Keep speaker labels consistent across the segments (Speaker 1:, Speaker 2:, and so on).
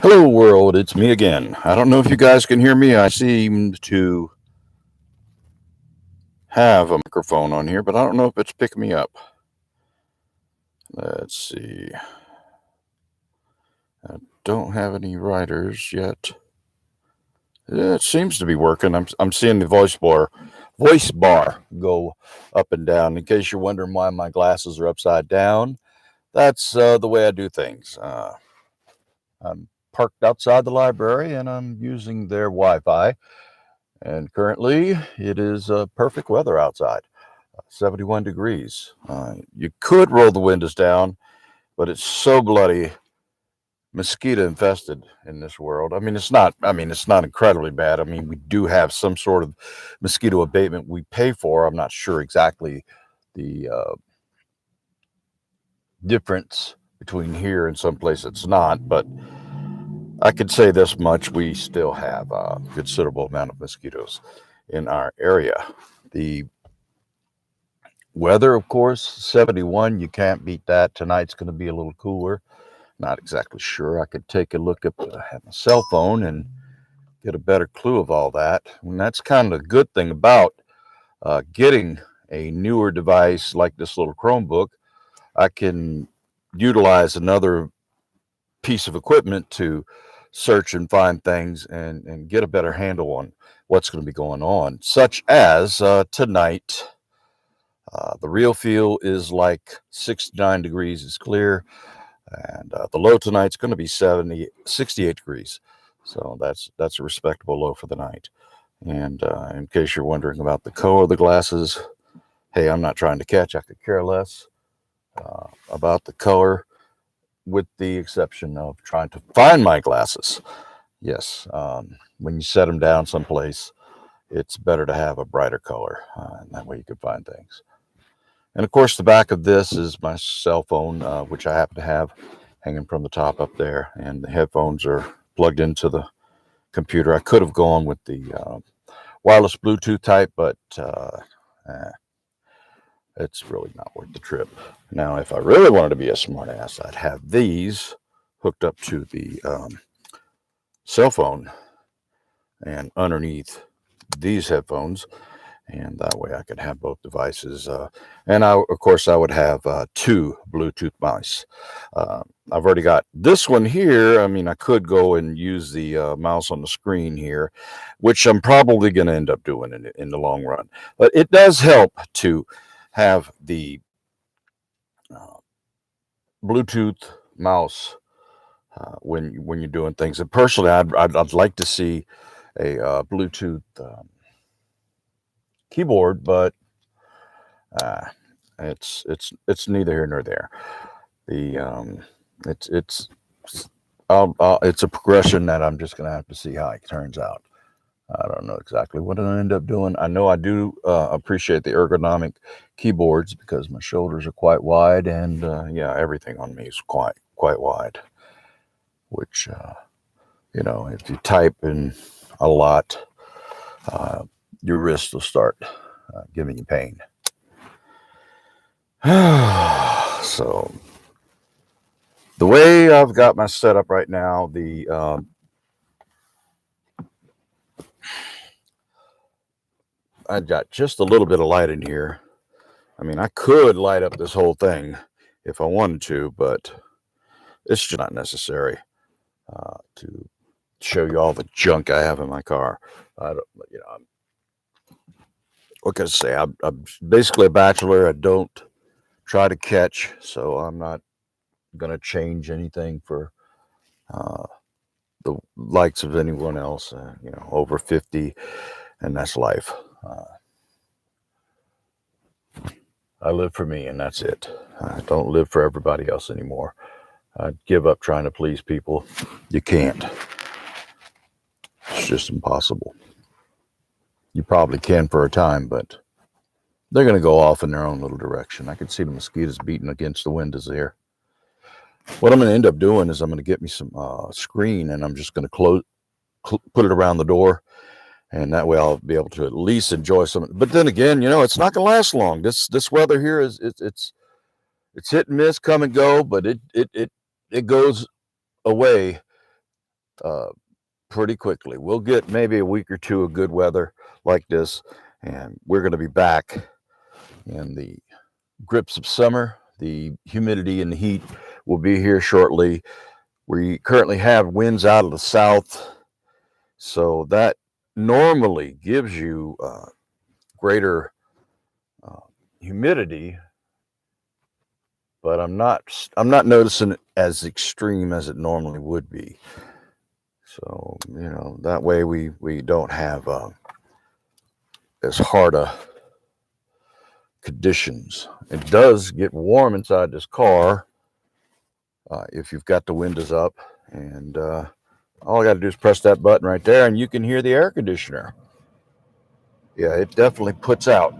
Speaker 1: Hello, world. It's me again. I don't know if you guys can hear me. I seem to have a microphone on here, but I don't know if it's picking me up. Let's see. I don't have any writers yet. It seems to be working. I'm seeing the voice bar go up and down. In case you're wondering why my glasses are upside down, that's the way I do things. I'm parked outside the library and I'm using their Wi-Fi. And currently, it is perfect weather outside, 71 degrees. You could roll the windows down, but it's so bloody mosquito infested in this world. I mean, it's not. I mean, it's not incredibly bad. I mean, we do have some sort of mosquito abatement we pay for. I'm not sure exactly the difference between here and someplace it's not, but I could say this much: we still have a considerable amount of mosquitoes in our area. The weather, of course, 71. You can't beat that. Tonight's going to be a little cooler. Not exactly sure. I could take a look at my cell phone and get a better clue of all that. And that's kind of the good thing about getting a newer device like this little Chromebook. I can utilize another piece of equipment to search and find things and get a better handle on what's going to be going on, such as tonight. The real feel is like 69 degrees, is clear, and the low tonight's going to be 68 degrees. So that's a respectable low for the night. And in case you're wondering about the color of the glasses, hey, I'm not trying to catch. I could care less about the color, with the exception of trying to find my glasses. Yes, when you set them down someplace, it's better to have a brighter color, and that way you can find things. And of course, the back of this is my cell phone, which I happen to have hanging from the top up there. And the headphones are plugged into the computer. I could have gone with the wireless Bluetooth type, but it's really not worth the trip. Now, if I really wanted to be a smartass, I'd have these hooked up to the cell phone and underneath these headphones, and that way I could have both devices. And of course, I would have two Bluetooth mice. I've already got this one here. I mean, I could go and use the mouse on the screen here, which I'm probably going to end up doing in the long run. But it does help to have the Bluetooth mouse when you're doing things. And personally, I'd like to see a Bluetooth keyboard, but it's neither here nor there. The it's it's a progression that I'm just gonna have to see how it turns out. I don't know exactly what I'll end up doing. I know I do appreciate the ergonomic keyboards because my shoulders are quite wide, and yeah, everything on me is quite wide. Which if you type in a lot, your wrists will start giving you pain. So the way I've got my setup right now, I got just a little bit of light in here. I mean, I could light up this whole thing if I wanted to, but it's just not necessary to show you all the junk I have in my car. I don't, what can I say? I'm basically a bachelor. I don't try to catch, so I'm not going to change anything for the likes of anyone else. Over 50, and that's life. I live for me, and that's it. I don't live for everybody else anymore. I'd give up trying to please people. You can't. It's just impossible. You probably can for a time, but they're going to go off in their own little direction. I can see the mosquitoes beating against the windows there. What I'm going to end up doing is I'm going to get me some screen, and I'm just going to put it around the door, and that way I'll be able to at least enjoy some. But then again, it's not going to last long. This weather here is it's hit and miss, come and go, but it goes away pretty quickly. We'll get maybe a week or two of good weather like this, and we're going to be back in the grips of summer. The humidity and the heat will be here shortly. We currently have winds out of the south, so that normally gives you greater humidity, but I'm not noticing it as extreme as it normally would be. So, that way we don't have as hard a conditions. It does get warm inside this car if you've got the windows up, and all I got to do is press that button right there, and you can hear the air conditioner. Yeah, it definitely puts out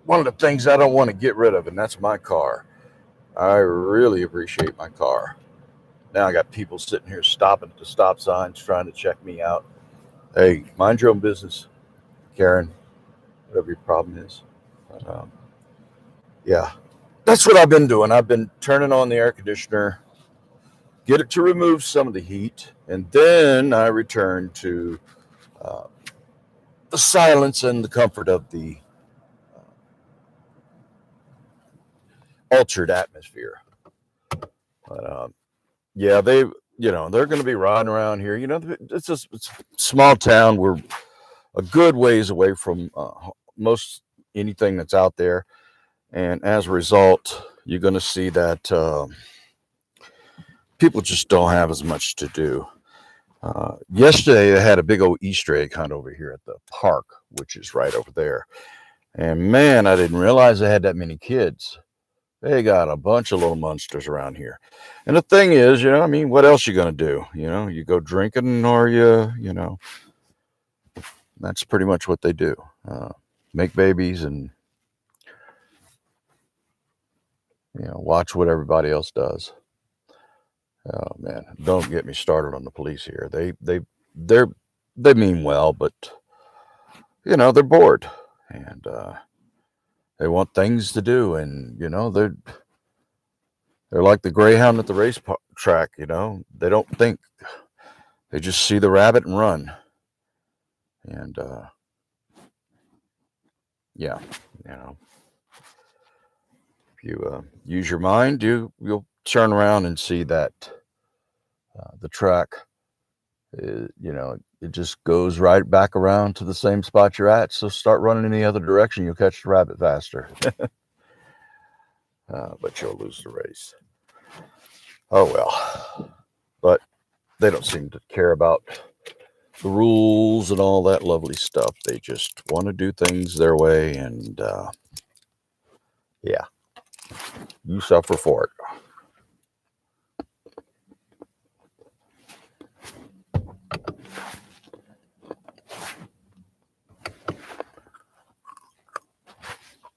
Speaker 1: one of the things I don't want to get rid of, and that's my car. I really appreciate my car. Now I got people sitting here stopping at the stop signs trying to check me out. Hey, mind your own business, Karen, whatever your problem is. But, yeah, that's what I've been doing. I've been turning on the air conditioner, get it to remove some of the heat, and then I return to the silence and the comfort of the altered atmosphere. But yeah, they're going to be riding around here. It's a small town. We're a good ways away from most anything that's out there, and as a result, you're going to see that people just don't have as much to do. Yesterday, I had a big old Easter egg hunt over here at the park, which is right over there. And man, I didn't realize they had that many kids. They got a bunch of little monsters around here. And the thing is, what else you going to do? You go drinking or that's pretty much what they do. Make babies and, watch what everybody else does. Oh man, don't get me started on the police here. They mean well, but they're bored, and they want things to do, and they're like the greyhound at the track. They don't think, they just see the rabbit and run. And yeah, if you use your mind, you'll turn around and see that the track it just goes right back around to the same spot you're at. So start running in the other direction. You'll catch the rabbit faster. But you'll lose the race. Oh, well. But they don't seem to care about the rules and all that lovely stuff. They just want to do things their way. And yeah, you suffer for it.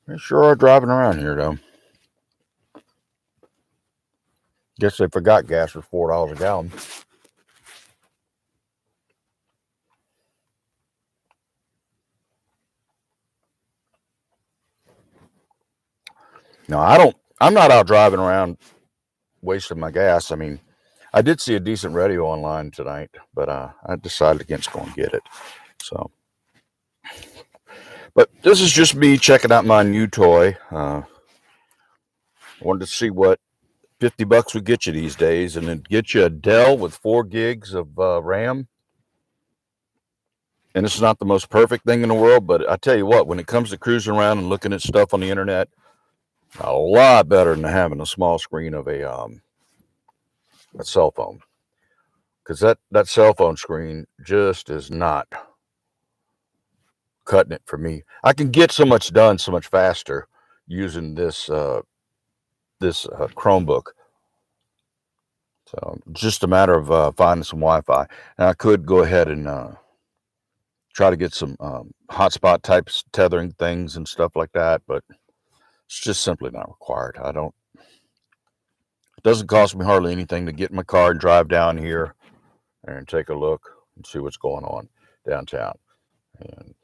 Speaker 1: They sure are driving around here, though. Guess they forgot gas was $4 a gallon. No, I'm not out driving around wasting my gas. I mean, I did see a decent radio online tonight, but I decided against going to get it. So, but this is just me checking out my new toy. Wanted to see what $50 would get you these days, and then get you a Dell with 4 gigs of RAM. And it's not the most perfect thing in the world, but I tell you what, when it comes to cruising around and looking at stuff on the internet, a lot better than having a small screen of a cell phone. Because that cell phone screen just is not cutting it for me. I can get so much done so much faster using this Chromebook. So just a matter of finding some Wi-Fi. And I could go ahead and try to get some hotspot types tethering things and stuff like that, but it's just simply not required. It doesn't cost me hardly anything to get in my car and drive down here and take a look and see what's going on downtown. And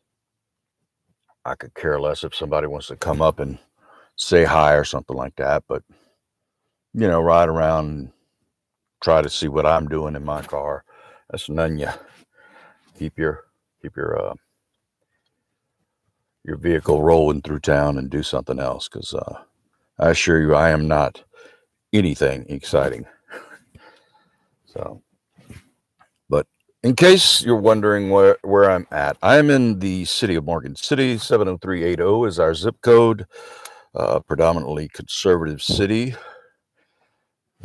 Speaker 1: I could care less if somebody wants to come up and say hi or something like that, but ride around, try to see what I'm doing in my car. And then you keep your vehicle rolling through town and do something else, because I assure you, I am not anything exciting. So, but in case you're wondering where I'm at, I'm in the city of Morgan City. 70380 is our zip code. Predominantly conservative city.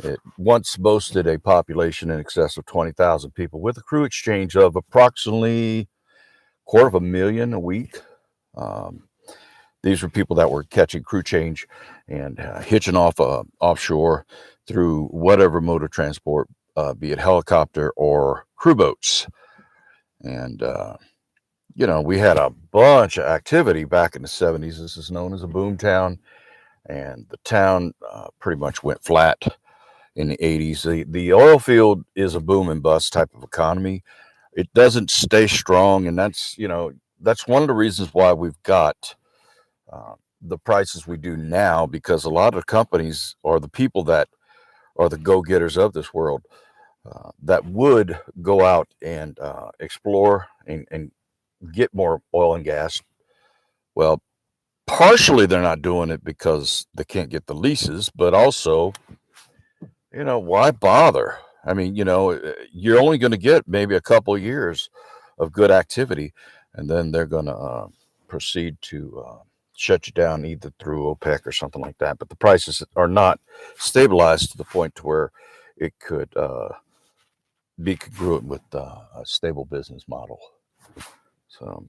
Speaker 1: It once boasted a population in excess of 20,000 people, with a crew exchange of approximately 250,000 a week. These were people that were catching crew change and hitching off offshore through whatever mode of transport, be it helicopter or crew boats. And, we had a bunch of activity back in the 70s. This is known as a boom town. And the town pretty much went flat in the 80s. The oil field is a boom and bust type of economy. It doesn't stay strong. And that's one of the reasons why we've got the prices we do now, because a lot of companies, or the people that are the go-getters of this world, that would go out and explore and get more oil and gas. Well, partially they're not doing it because they can't get the leases, but also, why bother? I mean, you're only going to get maybe a couple of years of good activity, and then they're going to proceed to shut you down, either through OPEC or something like that. But the prices are not stabilized to the point to where it could be congruent with a stable business model. So,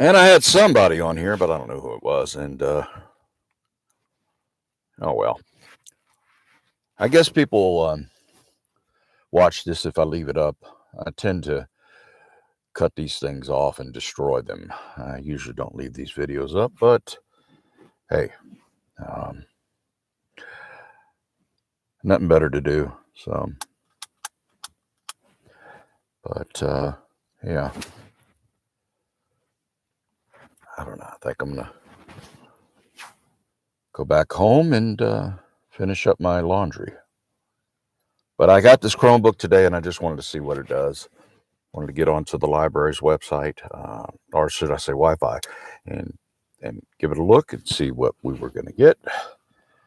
Speaker 1: and I had somebody on here, but I don't know who it was. And oh well, I guess people watch this if I leave it up. I tend to cut these things off and destroy them. I usually don't leave these videos up, but hey, nothing better to do. So, but yeah, I don't know. I think I'm gonna go back home and finish up my laundry. But I got this Chromebook today, and I just wanted to see what it does. Wanted to get onto the library's website, or should I say Wi-Fi, and give it a look and see what we were going to get.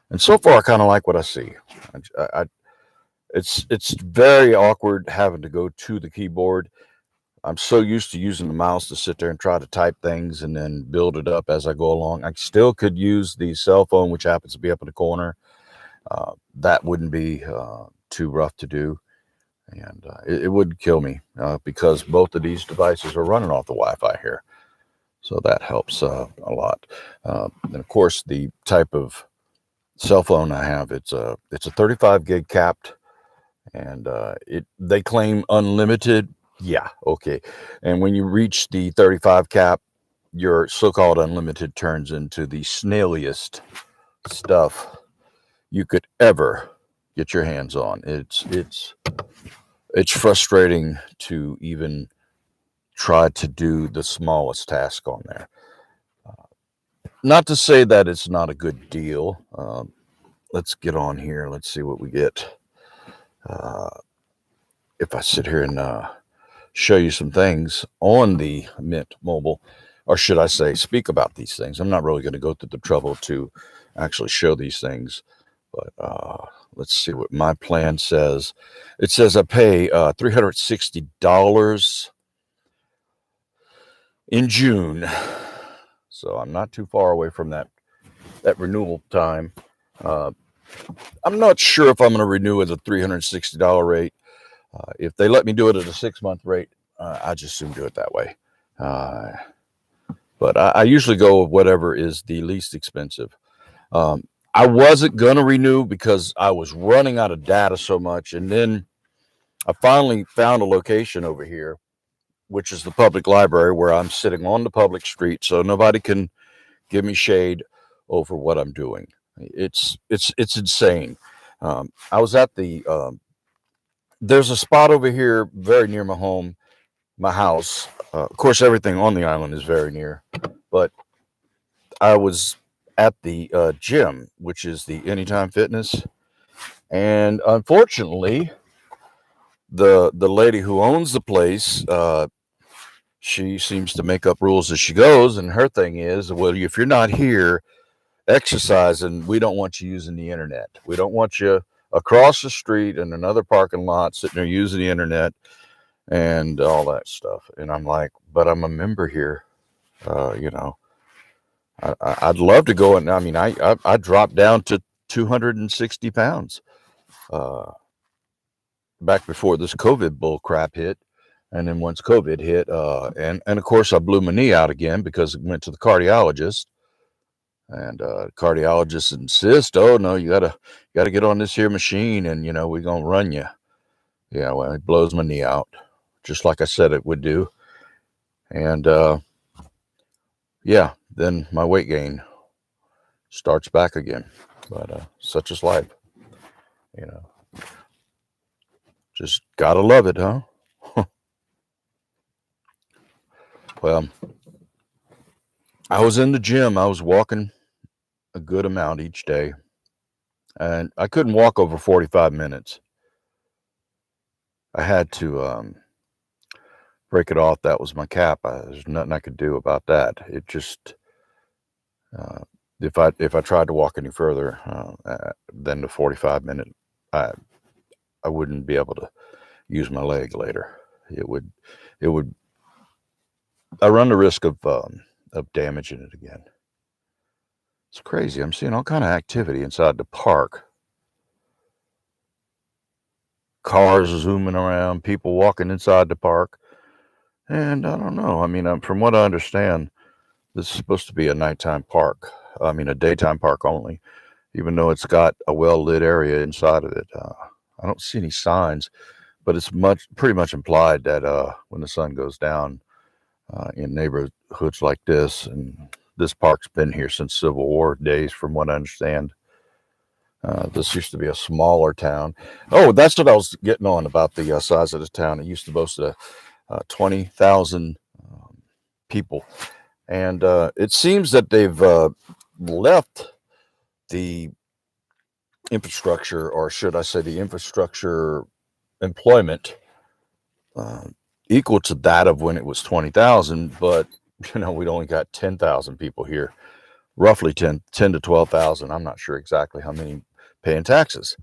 Speaker 1: And so far, I kind of like what I see. It's very awkward having to go to the keyboard. I'm so used to using the mouse to sit there and try to type things and then build it up as I go along. I still could use the cell phone, which happens to be up in the corner. That wouldn't be too rough to do. And it would kill me because both of these devices are running off the Wi-Fi here. So that helps a lot. And of course, the type of cell phone I have, it's a 35 gig capped, and they claim unlimited. Yeah, okay. And when you reach the 35 cap, your so-called unlimited turns into the snailiest stuff you could ever get your hands on. It's frustrating to even try to do the smallest task on there. Not to say that it's not a good deal. Let's get on here. Let's see what we get. If I sit here and show you some things on the Mint mobile, or should I say speak about these things. I'm not really going to go through the trouble to actually show these things, but let's see what my plan says. It says I pay $360 in June, so I'm not too far away from that renewal time. I'm not sure if I'm going to renew at a $360 rate. If they let me do it at a 6-month rate, I just soon do it that way. But I usually go with whatever is the least expensive. I wasn't going to renew because I was running out of data so much. And then I finally found a location over here, which is the public library, where I'm sitting on the public street, so nobody can give me shade over what I'm doing. It's insane. I was at there's a spot over here very near my house. Of course, everything on the island is very near, but I was at the gym, which is the Anytime Fitness, And unfortunately, the lady who owns the place, she seems to make up rules as she goes, and her thing is, well, if you're not here exercising, we don't want you using the internet. We don't want you across the street in another parking lot sitting there using the internet and all that stuff. And I'm like, but I'm a member here. You know, I'd love to go. And I mean, I dropped down to 260 pounds back before this COVID bull crap hit. And then once COVID hit, and of course I blew my knee out again because I went to the cardiologist, and cardiologists insist, oh no, you gotta get on this here machine, and we're gonna run you. Yeah, well, it blows my knee out, just like I said it would do, and yeah, then my weight gain starts back again. But such is life, you know. Just gotta love it, huh? Well, I was in the gym. I was walking a good amount each day, and I couldn't walk over 45 minutes. I had to break it off. That was my cap. There's nothing I could do about that. It just uh, if I tried to walk any further than the 45-minute, I I wouldn't be able to use my leg later. It would it would I run the risk of damaging it again. It's crazy. I'm seeing all kind of activity inside the park. Cars zooming around, people walking inside the park, and I don't know. I mean, from what I understand, this is supposed to be a nighttime park. I mean, a daytime park only, even though it's got a well-lit area inside of it. I don't see any signs, but it's pretty much implied that when the sun goes down in neighborhoods like this, and this park's been here since Civil War days, from what I understand. This used to be a smaller town. Oh, that's what I was getting on about the size of the town. It used to boast 20,000 people. And it seems that they've left the infrastructure, or should I say the infrastructure employment, equal to that of when it was 20,000. But, we'd only got 10,000 people here, roughly 10 to 12,000. I'm not sure exactly how many paying taxes.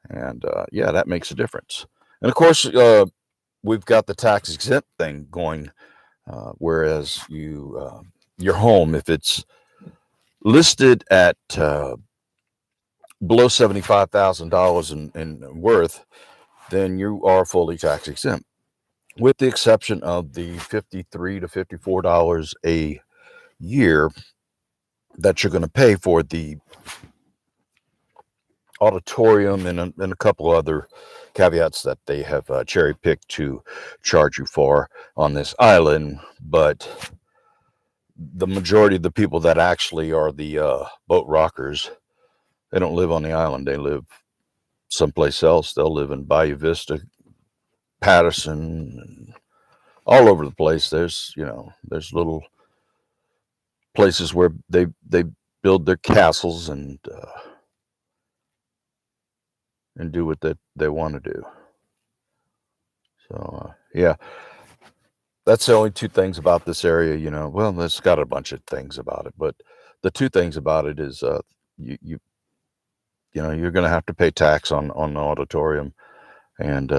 Speaker 1: And yeah, that makes a difference. And of course, we've got the tax exempt thing going, whereas your home, if it's listed at below $75,000 in worth, then you are fully tax exempt, with the exception of the $53 to $54 a year that you're going to pay for the auditorium and a couple other caveats that they have cherry picked to charge you for on this island. But the majority of the people that actually are the boat rockers, they don't live on the island. They live someplace else. They'll live in Bayou Vista, Patterson, and all over the place. There's little places where they build their castles and do what they want to do. So yeah, that's the only two things about this area. Well, it's got a bunch of things about it, but the two things about it is you're going to have to pay tax on the auditorium, and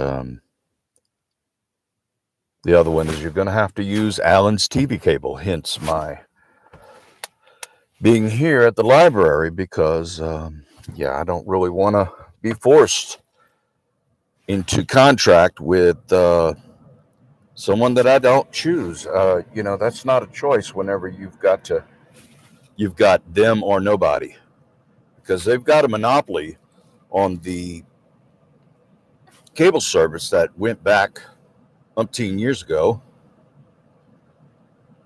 Speaker 1: the other one is you're going to have to use Alan's TV cable. Hence my being here at the library, because yeah, I don't really want to be forced into contract with someone that I don't choose. That's not a choice whenever you've got them or nobody, because they've got a monopoly on the cable service that went back umpteen years ago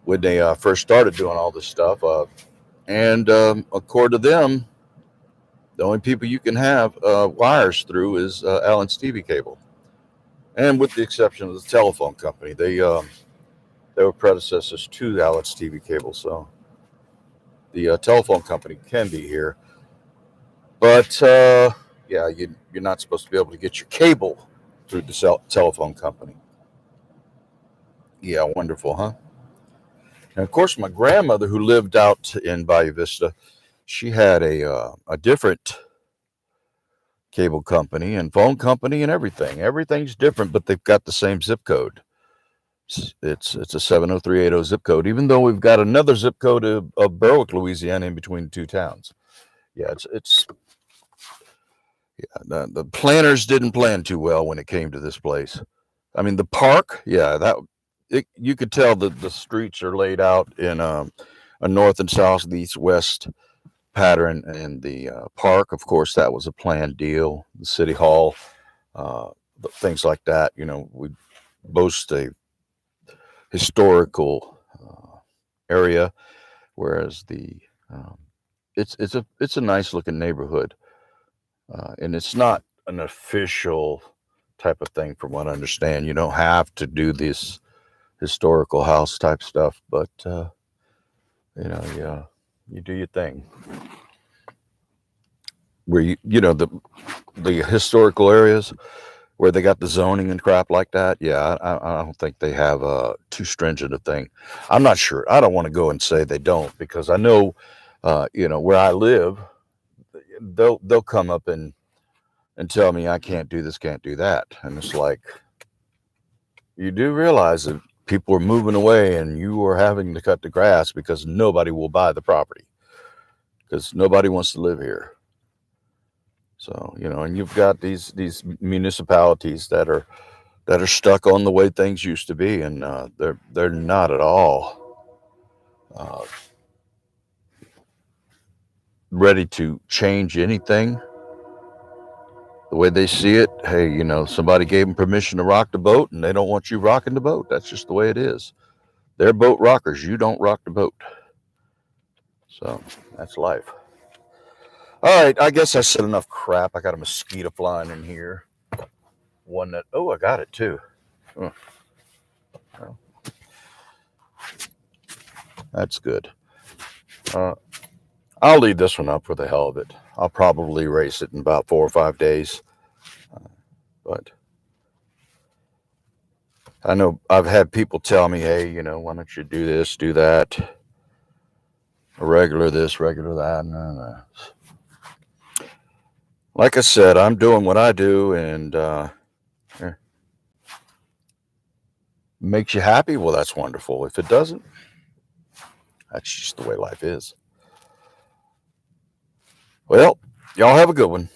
Speaker 1: when they first started doing all this stuff. And according to them, the only people you can have wires through is Allen's TV cable. And with the exception of the telephone company, they were predecessors to Allen's TV cable. So the telephone company can be here. But Yeah, you're not supposed to be able to get your cable through the telephone company. Yeah, wonderful, huh? And of course, my grandmother, who lived out in Bayou Vista, she had a different cable company and phone company and everything. Everything's different, but they've got the same zip code. It's a 70380 zip code, even though we've got another zip code of Berwick, Louisiana, in between the two towns. Yeah, it's the planners didn't plan too well when it came to this place. I mean, the park, yeah, you could tell that the streets are laid out in a north and south, the east west pattern, and the park, of course, that was a planned deal. The city hall, uh, things like that. We boast a historical area, whereas um, it's a nice looking neighborhood, and it's not an official type of thing, from what I understand. You don't have to do this historical house type stuff, but yeah, you do your thing. Where the historical areas where they got the zoning and crap like that. Yeah, I don't think they have too stringent a thing. I'm not sure. I don't want to go and say they don't, because I know, where I live, they'll come up and tell me I can't do this, can't do that, and it's like, you do realize that people are moving away and you are having to cut the grass because nobody will buy the property because nobody wants to live here. So, and you've got these municipalities that are stuck on the way things used to be, and they're not at all uh, ready to change anything the way they see it. Hey, somebody gave them permission to rock the boat, and they don't want you rocking the boat. That's just the way it is. They're boat rockers. You don't rock the boat. So that's life. All right, I guess I said enough crap. I got a mosquito flying in here. One that, I got it too. Oh, well, that's good. I'll leave this one up for the hell of it. I'll probably erase it in about 4 or 5 days. But I know I've had people tell me, hey, why don't you do this, do that, regular this, regular that. No. Like I said, I'm doing what I do, and makes you happy. Well, that's wonderful. If it doesn't, that's just the way life is. Well, y'all have a good one.